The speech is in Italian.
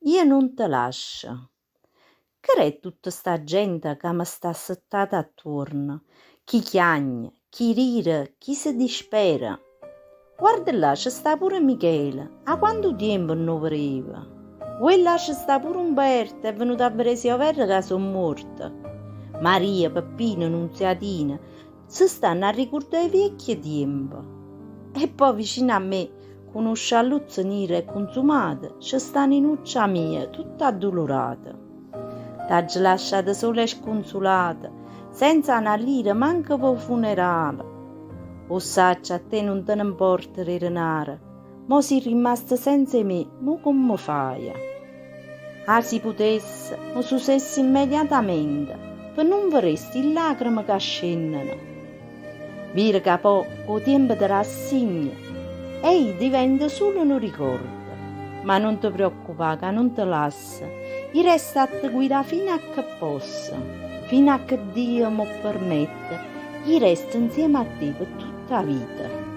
io non te lascio. Che è tutta sta gente che mi sta settata attorno? Chi chiagna, chi ride, chi si dispera. Guarda là, c'è sta pure Michele. A quanto tempo non vedeva? Voi là c'è sta pure Umberto, è venuto a vedere sia verre che sono morta. Maria, Peppino, Nunziatina, si stanno a ricordare i vecchi tempi. E poi vicino a me, con uno scialluzzo nero e consumato, c'è sta Ninuccia mia, tutta addolorata. T'hai lasciata sola e sconsolata, senza una lira manco per funerale. O saccia, a te non te ne importa il denaro, mo sei rimasta senza me, mo come fai? Ah, si potesse, mo successe immediatamente, per non vorresti lacrime che scendono. Vira che poi, o tempo ti rassegna, e diventa solo un ricordo. Ma non ti preoccupare, che non ti lascia. Io resto a te guidare fino a che posso, fino a che Dio mi permette. Io resto insieme a te per tutta la vita.